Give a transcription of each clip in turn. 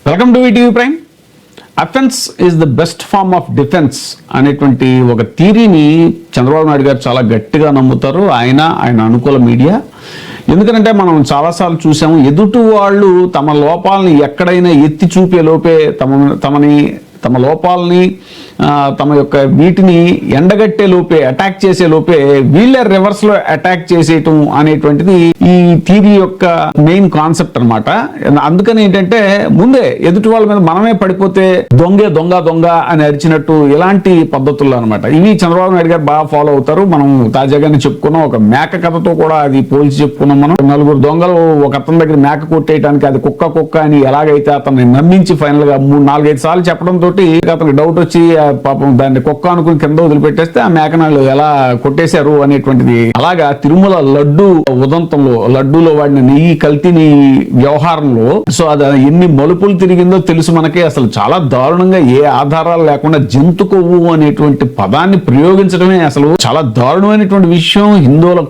Welcome to ETV Prime. Offence is the best form of defence అనేటువంటి ఒక థీరీని చంద్రబాబు నాయుడు గారు చాలా గట్టిగా నమ్ముతారు. ఆయన అనుకూల మీడియా. ఎందుకంటే మనం చాలాసార్లు చూసాము, ఎదుటి వాళ్ళు తమ లోపాలని ఎక్కడైనా ఎత్తి చూపే లోపే తమ లోపాలని తమ యొక్క వీటిని ఎండగట్టే లోపే, అటాక్ చేసే లోపే వీళ్ళే రివర్స్ లో అటాక్ చేసేయటం అనేటువంటిది ఈ థియరీ యొక్క మెయిన్ కాన్సెప్ట్ అనమాట. అందుకని ఏంటంటే ముందే ఎదుటి వాళ్ళ మీద మనమే పడిపోతే దొంగ అని అరిచినట్టు ఇలాంటి పద్ధతుల్లో అనమాట. ఇవి చంద్రబాబు నాయుడు గారు బాగా ఫాలో అవుతారు. మనం తాజాగానే చెప్పుకున్నాం, ఒక మేక కథతో కూడా అది పోల్చి చెప్పుకున్నాం. మనం నలుగురు దొంగలు ఒక అతని దగ్గర మేక కొట్టేయడానికి అది కుక్క అని ఎలాగైతే అతన్ని నమ్మించి ఫైనల్ గా 3-4-5 సార్లు చెప్పడం తోటి అతనికి డౌట్ వచ్చి పాపం దాన్ని కుక్క అనుకుని కింద వదిలిపెట్టేస్తే ఆ మేకనాళ్ళు ఎలా కొట్టేశారు అనేటువంటిది. అలాగా తిరుమల లడ్డు ఉదంతంలో, లడ్డూలో వాడిన నెయ్యి కల్తీని వ్యవహారంలో సో అది ఎన్ని మలుపులు తిరిగిందో తెలుసు మనకి. అసలు చాలా దారుణంగా ఏ ఆధారాలు లేకుండా జంతు కొవ్వు అనేటువంటి పదాన్ని ప్రయోగించడమే అసలు చాలా దారుణమైనటువంటి విషయం.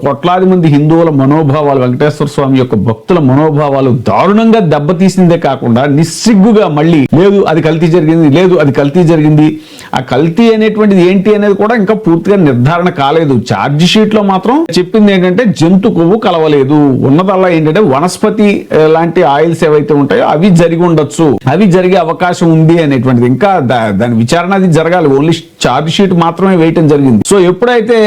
కోట్లాది మంది హిందువుల మనోభావాలు, వెంకటేశ్వర స్వామి యొక్క భక్తుల మనోభావాలు దారుణంగా దెబ్బతీసిందే కాకుండా నిస్సిగ్గుగా మళ్ళీ లేదు అది కల్తీ జరిగింది, లేదు అది కల్తీ జరిగింది. ఆ కల్తీ అనేటువంటిది ఏంటి అనేది కూడా ఇంకా పూర్తిగా నిర్ధారణ కాలేదు. ఛార్జ్ షీట్ లో మాత్రం చెప్పింది ఏంటంటే జంతు కొవ్వు కలవలేదు. ఉన్నదల్లా ఏంటంటే వనస్పతి లాంటి ఆయిల్స్ ఏవైతే ఉంటాయో అవి జరిగి ఉండొచ్చు, అవి జరిగే అవకాశం ఉంది అనేటువంటిది. ఇంకా దాని విచారణ అది జరగాలి. ఓన్లీ ఛార్జ్ షీట్ మాత్రమే వేయటం జరిగింది. సో ఎప్పుడైతే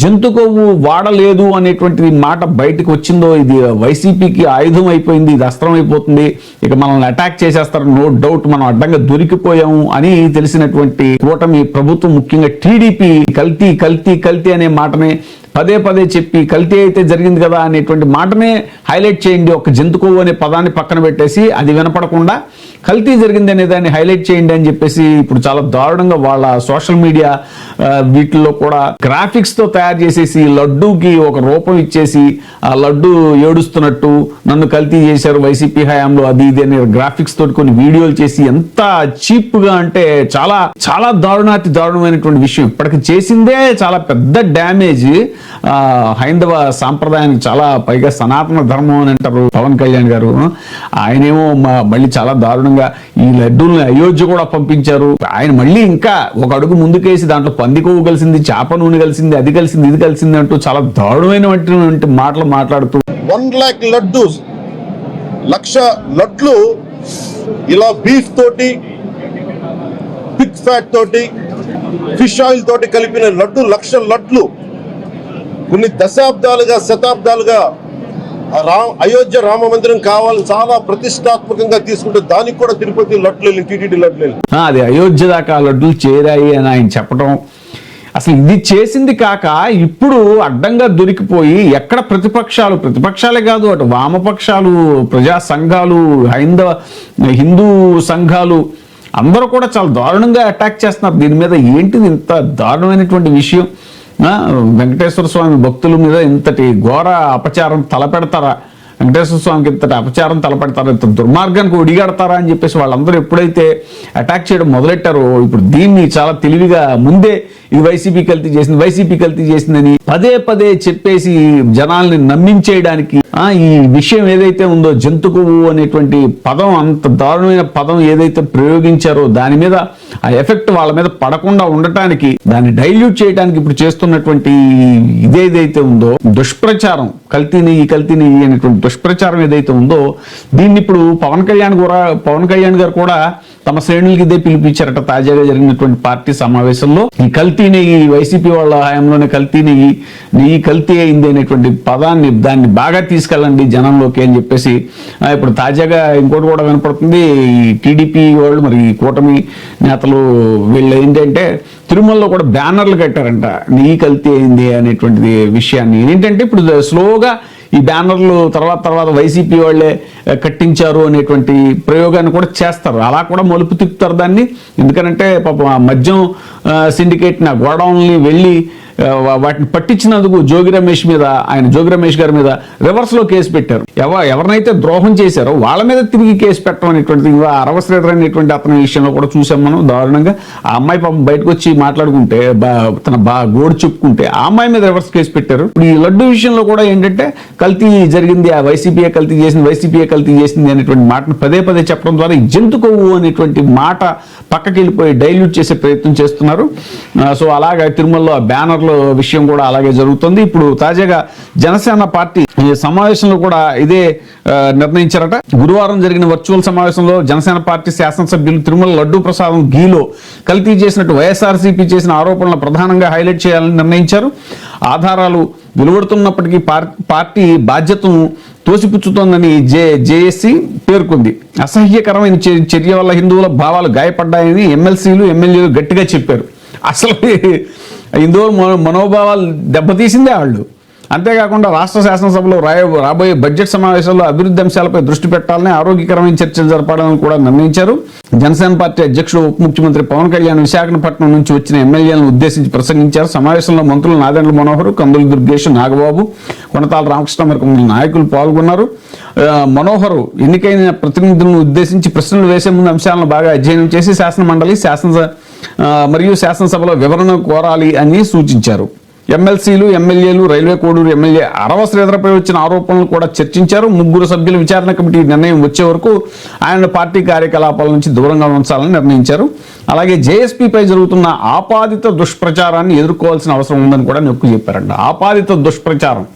జంతు కొవ్వు వాడలేదు అనేటువంటిది మాట బయటకు వచ్చిందో ఇది వైసీపీకి ఆయుధం అయిపోయింది, ఇది అస్త్రం అయిపోతుంది, ఇక మనల్ని అటాక్ చేసేస్తారు, నో డౌట్ మనం అడ్డంగా దొరికిపోయాము అని తెలిసినటువంటి కూటమి ప్రభుత్వం, ముఖ్యంగా టీడీపీ కల్తీ అనే మాటనే పదే చెప్పి కల్తీ అయితే జరిగింది కదా అనేటువంటి మాటనే హైలైట్ చేయండి. ఒక జంతు కొవ్వు అనే పదాన్ని పక్కన పెట్టేసి అది వినపడకుండా కల్తీ జరిగింది అనే దాన్ని హైలైట్ చేయండి అని చెప్పేసి ఇప్పుడు చాలా దారుణంగా వాళ్ళ సోషల్ మీడియా వీటిల్లో కూడా గ్రాఫిక్స్ తో తయారు చేసేసి లడ్డూకి ఒక రూపం ఇచ్చేసి ఆ లడ్డు ఏడుస్తున్నట్టు నన్ను కల్తీ చేశారు వైసీపీ హయాంలో అది ఇది అనే గ్రాఫిక్స్ తోటి కొన్ని వీడియోలు చేసి ఎంత చీప్ గా అంటే చాలా చాలా దారుణమైనటువంటి విషయం. ఇప్పటికి చేసిందే చాలా పెద్ద డ్యామేజ్ హైందవ సాంప్రదాయానికి. చాలా పైగా సనాతన ధర్మం అని అంటారు పవన్ కళ్యాణ్ గారు. ఆయనేమో మళ్ళీ చాలా దారుణంగా ఈ లడ్డూల్ని అయోధ్య కూడా పంపించారు. ఆయన మళ్ళీ ఇంకా ఒక అడుగు ముందుకేసి దాంట్లో పంది కొవ్వు కలిసింది, చేప నూనె కలిసింది, అది కలిసింది, ఇది కలిసింది అంటూ చాలా దారుణమైనటువంటి మాటలు మాట్లాడుతూ 1 lakh లడ్డూస్, 1,00,000 లడ్లు ఇలా బీఫ్ తోటి, పిగ్ ఫ్యాట్ తోటి, ఫిష్ ఆయిల్ తోటి కలిపిన లడ్డు 1,00,000 లడ్లు కొన్ని శతాబ్దాలుగా అయోధ్య రామ మందిరం కావాలని చాలా ప్రతిష్టాత్మకంగా తీసుకుంటే దానికి కూడా తిరుపతి లడ్లు టీటీడీ లడ్లు అది అయోధ్య దాకా లడ్లు చేరాయి అని ఆయన చెప్పడం. అసలు ఇది చేసింది కాక ఇప్పుడు అడ్డంగా దొరికిపోయి ఎక్కడ ప్రతిపక్షాలే కాదు, అటు వామపక్షాలు, ప్రజా సంఘాలు, హిందూ సంఘాలు అందరూ కూడా చాలా దారుణంగా అటాక్ చేస్తున్నారు దీని మీద. ఏంటిది ఇంత దారుణమైనటువంటి విషయం? వెంకటేశ్వర స్వామి భక్తుల మీద ఇంతటి ఘోర అపచారం తలపెడతారా? వెంకటేశ్వర స్వామికి ఇంతటి అపచారం తలపెడతారా? ఇంత దుర్మార్గానికి ఒడిగడతారా అని చెప్పేసి వాళ్ళందరూ ఎప్పుడైతే అటాక్ చేయడం మొదలెట్టారో ఇప్పుడు దీన్ని చాలా తెలివిగా ముందే ఇది వైసీపీ కల్తీ చేసిందని పదే చెప్పేసి జనాల్ని నమ్మించేయడానికి ఈ విషయం ఏదైతే ఉందో జంతు కొవ్వు అనేటువంటి పదం, అంత దారుణమైన పదం ఏదైతే ప్రయోగించారో దాని మీద ఆ ఎఫెక్ట్ వాళ్ళ మీద పడకుండా ఉండటానికి, దాన్ని డైల్యూట్ చేయడానికి ఇప్పుడు చేస్తున్నటువంటి ఇదేదైతే ఉందో దుష్ప్రచారం, కల్తీ నెయ్యి అనేటువంటి దుష్ప్రచారం ఏదైతే ఉందో దీన్ని ఇప్పుడు పవన్ కళ్యాణ్ గారు కూడా తమ శ్రేణులకి ఇదే పిలిపించారట. తాజాగా జరిగినటువంటి పార్టీ సమావేశంలో ఈ కల్తీ నెయ్యి, వైసీపీ వాళ్ళ హయాంలోనే నెయ్యి కల్తీ అయింది అనేటువంటి పదాన్ని, దాన్ని బాగా తీసుకెళ్ళండి జనంలోకి అని చెప్పేసి ఇప్పుడు తాజాగా ఇంకోటి కూడా వినపడుతుంది. ఈ టీడీపీ వాళ్ళు, మరి కూటమి నేతలు వీళ్ళు ఏంటంటే తిరుమలలో కూడా బ్యానర్లు కట్టారంట నెయ్యి కల్తీ అయింది అనేటువంటిది విషయాన్ని. ఏంటంటే ఇప్పుడు స్లోగా ఈ బ్యానర్లు తర్వాత వైసీపీ వాళ్ళే కట్టించారు అనేటువంటి ప్రయోగాన్ని కూడా చేస్తారు. అలా కూడా మలుపు తిప్పుతారు దాన్ని. ఎందుకంటే పాపం మద్యం సిండికేట్ గోడౌన్ని వెళ్ళి వాటిని పట్టించినందుకు జోగి రమేష్ గారి మీద రివర్స్లో కేసు పెట్టారు. ఎవరినైతే ద్రోహం చేశారో వాళ్ళ మీద తిరిగి కేసు పెట్టడం అనేటువంటిది, అరవ శ్రీధర్ అనేటువంటి అతని విషయంలో కూడా చూసాం మనం దారుణంగా. ఆ అమ్మాయి పాపం బయటకు వచ్చి మాట్లాడుకుంటే తన గోడు చెప్పుకుంటే ఆ అమ్మాయి మీద రివర్స్ కేసు పెట్టారు. ఇప్పుడు ఈ లడ్డు విషయంలో కూడా ఏంటంటే కల్తీ జరిగింది, ఆ వైసీపీఏ కల్తీ చేసింది అనేటువంటి మాటను పదే పదే చెప్పడం ద్వారా ఈ జంతు కొవ్వు అనేటువంటి మాట పక్కకి వెళ్ళిపోయి డైల్యూట్ చేసే ప్రయత్నం చేస్తున్నారు. సో అలాగే తిరుమలలో బ్యానర్ల విషయం కూడా అలాగే జరుగుతుంది. ఇప్పుడు తాజాగా జనసేన పార్టీ సమావేశంలో కూడా ఇదే నిర్ణయించారట. గురువారం జరిగిన వర్చువల్ సమావేశంలో జనసేన పార్టీ శాసనసభ్యులు తిరుమల లడ్డూ ప్రసాదం ఘీలో కల్తీ చేసినట్టు వైఎస్ఆర్సీపీ చేసిన ఆరోపణలను ప్రధానంగా హైలైట్ చేయాలని నిర్ణయించారు. ఆధారాలు వెలువడుతున్నప్పటికీ పార్టీ బాధ్యతను తోసిపుచ్చుతోందని జేఏసీ పేర్కొంది. అసహ్యకరమైన చర్య వల్ల హిందువుల భావాలు గాయపడ్డాయని ఎమ్మెల్యేలు గట్టిగా చెప్పారు. అసలు హిందువుల మనోభావాలు దెబ్బతీసిందే వాళ్ళు. అంతేకాకుండా రాష్ట్ర శాసనసభలో రాబోయే బడ్జెట్ సమావేశాల్లో అభివృద్ధి అంశాలపై దృష్టి పెట్టాలని, ఆరోగ్యకరమైన చర్చలు జరపాలని కూడా నిర్ణయించారు. జనసేన పార్టీ అధ్యక్షుడు ఉప ముఖ్యమంత్రి పవన్ కళ్యాణ్ విశాఖపట్నం నుంచి వచ్చిన ఎమ్మెల్యేలను ఉద్దేశించి ప్రసంగించారు. సమావేశంలో మంత్రులు నాదెండ్ల మనోహర్, కందుల దుర్గేష్, నాగబాబు, కొనతాల రామకృష్ణ మరికొందరు నాయకులు పాల్గొన్నారు. మనోహర్ ఎన్నికైన ప్రతినిధులను ఉద్దేశించి ప్రశ్నలు వేసే ముందు అంశాలను బాగా అధ్యయనం చేసి శాసనమండలి మరియు శాసనసభలో వివరణ కోరాలి అని సూచించారు. ఎమ్మెల్యేలు, రైల్వే కోడూరు ఎమ్మెల్యే అరవ శ్రీధర్పై వచ్చిన ఆరోపణలు కూడా చర్చించారు. 3 సభ్యుల విచారణ కమిటీ నిర్ణయం వచ్చే వరకు ఆయన పార్టీ కార్యకలాపాల నుంచి దూరంగా ఉంచాలని నిర్ణయించారు. అలాగే జేఎస్పీపై జరుగుతున్న ఆపాదిత దుష్ప్రచారాన్ని ఎదుర్కోవాల్సిన అవసరం ఉందని కూడా నొక్కి చెప్పారంట. ఆపాదిత దుష్ప్రచారం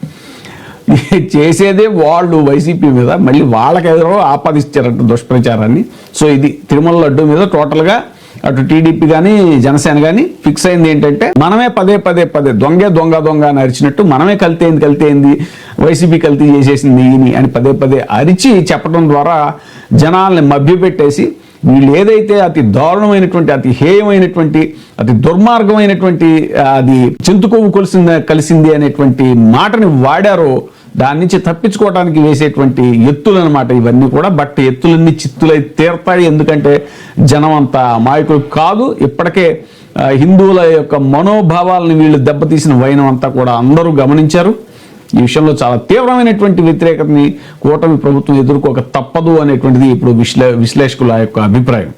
చేసేదే వాళ్ళు వైసీపీ మీద, మళ్ళీ వాళ్ళకెవరో ఆపాదిస్తారంట దుష్ప్రచారాన్ని. సో ఇది తిరుమల లడ్డు మీద టోటల్గా అటు టీడీపీ కానీ జనసేన కానీ ఫిక్స్ అయింది ఏంటంటే మనమే పదే దొంగ అని అరిచినట్టు మనమే కల్తీ అయింది వైసీపీ కల్తీ చేసేసింది అని పదే అరిచి చెప్పడం ద్వారా జనాల్ని మభ్యపెట్టేసి వీళ్ళు ఏదైతే అతి దారుణమైనటువంటి, అతి హేయమైనటువంటి, అతి దుర్మార్గమైనటువంటి అది జంతుకొవ్వు కలిసింది అనేటువంటి మాటని వాడారో దాని నుంచి తప్పించుకోవడానికి వేసేటువంటి ఎత్తులు అనమాట ఇవన్నీ కూడా. బట్ ఎత్తులన్నీ చిత్తులై తీరతాయి. ఎందుకంటే జనం అంతా అమాయకులు కాదు. ఇప్పటికే హిందువుల యొక్క మనోభావాలను వీళ్ళు దెబ్బతీసిన వైనం అంతా కూడా అందరూ గమనించారు. ఈ విషయంలో చాలా తీవ్రమైనటువంటి వ్యతిరేకతని కూటమి ప్రభుత్వం ఎదుర్కోక తప్పదు అనేటువంటిది ఇప్పుడు విశ్లేషకుల యొక్క అభిప్రాయం.